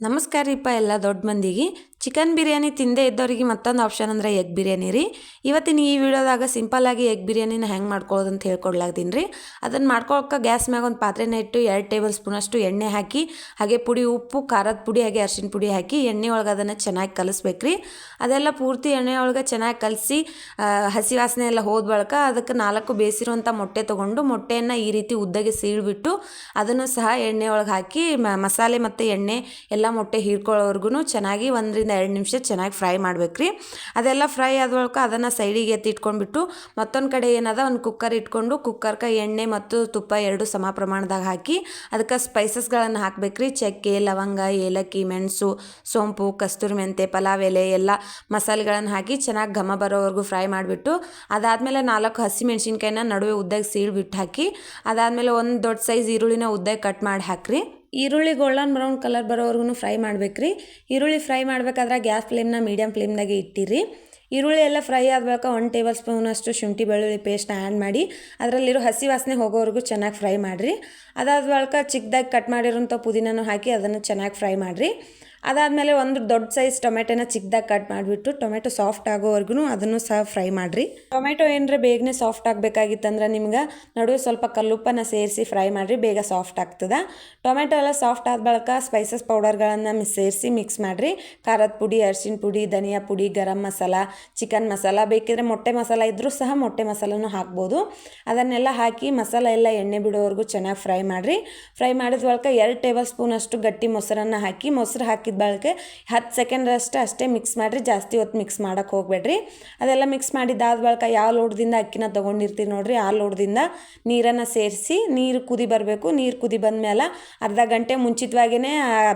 ನಮಸ್ಕಾರ ರೀಪ್ಪ ಎಲ್ಲ ದೊಡ್ಡ ಮಂದಿಗೆ ಚಿಕನ್ ಬಿರಿಯಾನಿ ತಿಂದೇ ಇದ್ದವರಿಗೆ ಮತ್ತೊಂದು ಆಪ್ಷನ್ ಅಂದರೆ ಎಗ್ ಬಿರಿಯಾನಿ ರೀ. ಇವತ್ತಿನ ಈ ವಿಡಿಯೋದಾಗ ಸಿಂಪಲ್ಲಾಗಿ ಎಗ್ ಬಿರಿಯಾನಿನ ಹೆಂಗೆ ಮಾಡ್ಕೊಳ್ಳೋದು ಅಂತ ಹೇಳ್ಕೊಡ್ಲಾಗ್ತೀನಿ ರೀ. ಅದನ್ನು ಮಾಡ್ಕೊಳಕ್ಕೆ ಗ್ಯಾಸ್ ಮ್ಯಾಗ ಒಂದು ಪಾತ್ರೆನ ಇಟ್ಟು 2 ಟೇಬಲ್ ಸ್ಪೂನಷ್ಟು ಎಣ್ಣೆ ಹಾಕಿ, ಹಾಗೆ ಪುಡಿ ಉಪ್ಪು, ಖಾರದ ಪುಡಿ, ಹಾಗೆ ಅರಿಶಿನ ಪುಡಿ ಹಾಕಿ ಎಣ್ಣೆ ಒಳಗೆ ಅದನ್ನು ಚೆನ್ನಾಗಿ ಕಲಿಸ್ಬೇಕು ರೀ. ಅದೆಲ್ಲ ಪೂರ್ತಿ ಎಣ್ಣೆ ಒಳಗೆ ಚೆನ್ನಾಗಿ ಕಲಸಿ ಹಸಿ ವಾಸನೆ ಎಲ್ಲ ಹೋದ ಬಳಿಕ ಅದಕ್ಕೆ 4 ಬೇಯಿಸಿರುವಂಥ ಮೊಟ್ಟೆ ತೊಗೊಂಡು ಮೊಟ್ಟೆಯನ್ನು ಈ ರೀತಿ ಉದ್ದಗೆ ಸೀಳ್ಬಿಟ್ಟು ಅದನ್ನು ಸಹ ಎಣ್ಣೆ ಒಳಗೆ ಹಾಕಿ ಮಸಾಲೆ ಮತ್ತು ಎಣ್ಣೆ ಎಲ್ಲ ಮೊಟ್ಟೆ ಹೀರ್ಕೊಳ್ಳೋವರೆಗೂ ಚೆನ್ನಾಗಿ 1 ರಿಂದ 2 ನಿಮಿಷ ಚೆನ್ನಾಗಿ ಫ್ರೈ ಮಾಡ್ಬೇಕು ರೀ. ಅದೆಲ್ಲ ಫ್ರೈ ಆದ ಬಳಿಕ ಅದನ್ನು ಸೈಡಿಗೆ ಎತ್ತಿ ಇಟ್ಕೊಂಡ್ಬಿಟ್ಟು ಮತ್ತೊಂದು ಕಡೆ ಏನದ ಒಂದು ಕುಕ್ಕರ್ ಇಟ್ಕೊಂಡು ಕುಕ್ಕರ್ಗೆ ಎಣ್ಣೆ ಮತ್ತು ತುಪ್ಪ 2 ಸಮ ಪ್ರಮಾಣದಾಗ ಹಾಕಿ ಅದಕ್ಕೆ ಸ್ಪೈಸಸ್ಗಳನ್ನು ಹಾಕ್ಬೇಕು ರೀ. ಚಕ್ಕೆ, ಲವಂಗ, ಏಲಕ್ಕಿ, ಮೆಣಸು, ಸೋಂಪು, ಕಸ್ತೂರಿ ಮೆಂತೆ, ಪಲಾವ್ ಎಲೆ ಎಲ್ಲ ಮಸಾಲೆಗಳನ್ನು ಹಾಕಿ ಚೆನ್ನಾಗಿ ಘಮ ಬರೋವರೆಗೂ ಫ್ರೈ ಮಾಡಿಬಿಟ್ಟು ಅದಾದಮೇಲೆ 4 ಹಸಿಮೆಣ್ಸಿನ್ಕಾಯಿನ ನಡುವೆ ಉದ್ದಾಗಿ ಸೀಳ್ಬಿಟ್ಟು ಹಾಕಿ ಅದಾದಮೇಲೆ ಒಂದು ದೊಡ್ಡ ಸೈಜ್ ಈರುಳ್ಳಿನ ಉದ್ದಾಗಿ ಕಟ್ ಮಾಡಿ ಹಾಕ್ರಿ. ಈರುಳ್ಳಿ ಗೋಲ್ಡನ್ ಬ್ರೌನ್ ಕಲರ್ ಬರೋವರೆಗೂ ಫ್ರೈ ಮಾಡ್ಬೇಕು ರೀ. ಈರುಳ್ಳಿ ಫ್ರೈ ಮಾಡಬೇಕಾದ್ರೆ ಗ್ಯಾಸ್ ಫ್ಲೇಮ್ನ ಮೀಡಿಯಮ್ ಫ್ಲೇಮ್ದಾಗೆ ಇಟ್ಟಿರಿ. ಈರುಳ್ಳಿ ಎಲ್ಲ ಫ್ರೈ ಆದ ಬಳಿಕ 1 ಟೇಬಲ್ ಸ್ಪೂನಷ್ಟು ಶುಂಠಿ ಬೆಳ್ಳುಳ್ಳಿ ಪೇಸ್ಟ್ನ ಆ್ಯಡ್ ಮಾಡಿ ಅದರಲ್ಲಿರೋ ಹಸಿ ವಾಸನೆ ಹೋಗೋವರೆಗೂ ಚೆನ್ನಾಗಿ ಫ್ರೈ ಮಾಡಿರಿ. ಅದಾದ ಬಳಿಕ ಚಿಕ್ಕದಾಗಿ ಕಟ್ ಮಾಡಿರೋಂಥ ಪುದೀನೂ ಹಾಕಿ ಅದನ್ನು ಚೆನ್ನಾಗಿ ಫ್ರೈ ಮಾಡಿರಿ. ಅದಾದಮೇಲೆ ಒಂದು ದೊಡ್ಡ ಸೈಜ್ ಟೊಮೆಟೊನ ಚಿಕ್ಕದಾಗಿ ಕಟ್ ಮಾಡಿಬಿಟ್ಟು ಟೊಮೆಟೊ ಸಾಫ್ಟ್ ಆಗೋವರೆಗೂ ಅದನ್ನು ಸಹ ಫ್ರೈ ಮಾಡಿರಿ. ಟೊಮೆಟೊ ಏನರ ಬೇಗನೆ ಸಾಫ್ಟ್ ಆಗಬೇಕಾಗಿತ್ತಂದ್ರೆ ನಿಮ್ಗೆ ನಡುವೆ ಸ್ವಲ್ಪ ಕಲ್ಲುಪ್ಪನ್ನು ಸೇರಿಸಿ ಫ್ರೈ ಮಾಡಿರಿ, ಬೇಗ ಸಾಫ್ಟ್ ಆಗ್ತದೆ. ಟೊಮೆಟೊ ಎಲ್ಲ ಸಾಫ್ಟ್ ಆದ ಬಳಿಕ ಸ್ಪೈಸಸ್ ಪೌಡರ್ಗಳನ್ನು ಸೇರಿಸಿ ಮಿಕ್ಸ್ ಮಾಡಿರಿ. ಖಾರದ ಪುಡಿ, ಅರಿಶಿನ ಪುಡಿ, ಧನಿಯಾ ಪುಡಿ, ಗರಂ ಮಸಾಲ, ಚಿಕನ್ ಮಸಾಲ, ಬೇಕಿದ್ರೆ ಮೊಟ್ಟೆ ಮಸಾಲ ಇದ್ದರೂ ಸಹ ಮೊಟ್ಟೆ ಮಸಾಲನೂ ಹಾಕ್ಬೋದು. ಅದನ್ನೆಲ್ಲ ಹಾಕಿ ಮಸಾಲ ಎಲ್ಲ ಎಣ್ಣೆ ಬಿಡೋವರೆಗೂ ಚೆನ್ನಾಗಿ ಫ್ರೈ ಮಾಡಿರಿ. ಫ್ರೈ ಮಾಡಿದ ಬಳಿಕ 2 ಟೇಬಲ್ ಸ್ಪೂನಷ್ಟು ಗಟ್ಟಿ ಮೊಸರನ್ನು ಹಾಕಿ ಮೊಸರು ಹಾಕಿದ ಬಳಿಕ 10 ಸೆಕೆಂಡಷ್ಟು ಅಷ್ಟೇ ಮಿಕ್ಸ್ ಮಾಡಿರಿ, ಜಾಸ್ತಿ ಹೊತ್ತು ಮಿಕ್ಸ್ ಮಾಡೋಕ್ಕೆ ಹೋಗಬೇಡ್ರಿ. ಅದೆಲ್ಲ ಮಿಕ್ಸ್ ಮಾಡಿದ್ದಾದ ಬಳಿಕ ಯಾವ ಲೋಟದಿಂದ ಅಕ್ಕಿನ ತೊಗೊಂಡಿರ್ತೀರಿ ನೋಡಿರಿ ಆ ಲೋಟದಿಂದ ನೀರನ್ನು ಸೇರಿಸಿ ನೀರು ಕುದಿ ಬರಬೇಕು. ನೀರು ಕುದಿ ಬಂದಮೇಲೆ ಅರ್ಧ ಗಂಟೆ ಮುಂಚಿತವಾಗಿಯೇ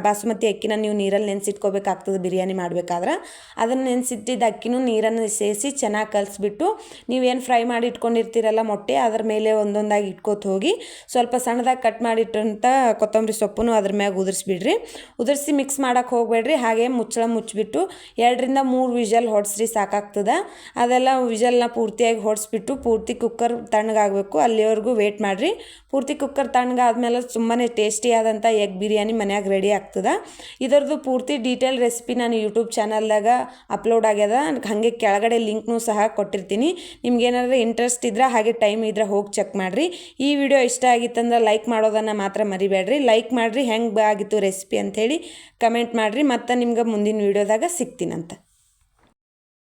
ಬಾಸುಮತಿ ಅಕ್ಕಿನ ನೀವು ನೀರಲ್ಲಿ ನೆನೆಸಿಟ್ಕೋಬೇಕಾಗ್ತದೆ ಬಿರಿಯಾನಿ ಮಾಡಬೇಕಾದ್ರೆ. ಅದನ್ನು ನೆನೆಸಿಟ್ಟಿದ್ದ ಅಕ್ಕಿನೂ ನೀರನ್ನು ಸೇರಿಸಿ ಚೆನ್ನಾಗಿ ಕಲಿಸ್ಬಿಟ್ಟು ನೀವೇನು ಫ್ರೈ ಮಾಡಿ ಇಟ್ಕೊಂಡಿರ್ತೀರಲ್ಲ ಮೊಟ್ಟೆ ಅದರ ಮೇಲೆ ಒಂದೊಂದಾಗಿ ಇಟ್ಕೋತ ಹೋಗಿ ಸ್ವಲ್ಪ ಸಣ್ಣದಾಗಿ ಕಟ್ ಮಾಡಿಟ್ಟಂಥ ಕೊತ್ತಂಬರಿ ಸೊಪ್ಪನ್ನು ಅದ್ರ ಮ್ಯಾಗ ಉದುರಿಸ್ಬಿಡ್ರಿ. ಉದುರಿಸಿ ಮಿಕ್ಸ್ ಮಾಡೋಕ್ಕೆ ಹೋಗಬೇಡ್ರಿ. ಹಾಗೆ ಮುಚ್ಚಳ ಮುಚ್ಚಿಬಿಟ್ಟು 2 ರಿಂದ 3 ವಿಷಲ್ ಹೊಡೆಸ್ರಿ ಸಾಕಾಗ್ತದೆ. ಅದೆಲ್ಲ ವಿಷಲ್ನ ಪೂರ್ತಿಯಾಗಿ ಹೊಡೆಸ್ಬಿಟ್ಟು ಪೂರ್ತಿ ಕುಕ್ಕರ್ ತಣ್ಣಗಾಗಬೇಕು ಅಲ್ಲಿವರೆಗೂ ವೇಟ್ ಮಾಡಿರಿ. ಪೂರ್ತಿ ಕುಕ್ಕರ್ ತಣ್ಣಗಾದ್ಮೇಲೆ ತುಂಬಾ ಟೇಸ್ಟಿಯಾದಂಥ ಎಗ್ ಬಿರಿಯಾನಿ ಮನ್ಯಾಗ ರೆಡಿ ಆಗ್ತದೆ. ಇದರದ್ದು ಪೂರ್ತಿ ಡೀಟೇಲ್ ರೆಸಿಪಿ ನಾನು ಯೂಟ್ಯೂಬ್ ಚಾನಲ್ದಾಗ ಅಪ್ಲೋಡ್ ಆಗ್ಯದ, ಹಾಗೆ ಕೆಳಗಡೆ ಲಿಂಕ್ನೂ ಸಹ ಕೊಟ್ಟಿರ್ತೀನಿ. ನಿಮ್ಗೇನಾದ್ರೂ ಇಂಟ್ರೆಸ್ಟ್ ಇದ್ರೆ ಹಾಗೆ ಟೈಮ್ ಇದ್ರೆ ಹೋಗಿ ಚೆಕ್ ಮಾಡಿರಿ. ಈ ವಿಡಿಯೋ ಇಷ್ಟ ಆಗಿತ್ತಂದ್ರೆ ಲೈಕ್ ಮಾಡೋದನ್ನು ಮಾತ್ರ ಮರಿಬೇಡ್ರಿ. ಲೈಕ್ ಮಾಡಿರಿ, ಹೆಂಗೆ ಆಗಿತ್ತು ರೆಸಿಪಿ ಅಂಥೇಳಿ ಕಮೆಂಟ್ ಮಾಡಿರಿ. ಮತ್ತು ನಿಮ್ಗೆ ಮುಂದಿನ ವಿಡಿಯೋದಾಗ ಸಿಗ್ತೀನಂತ.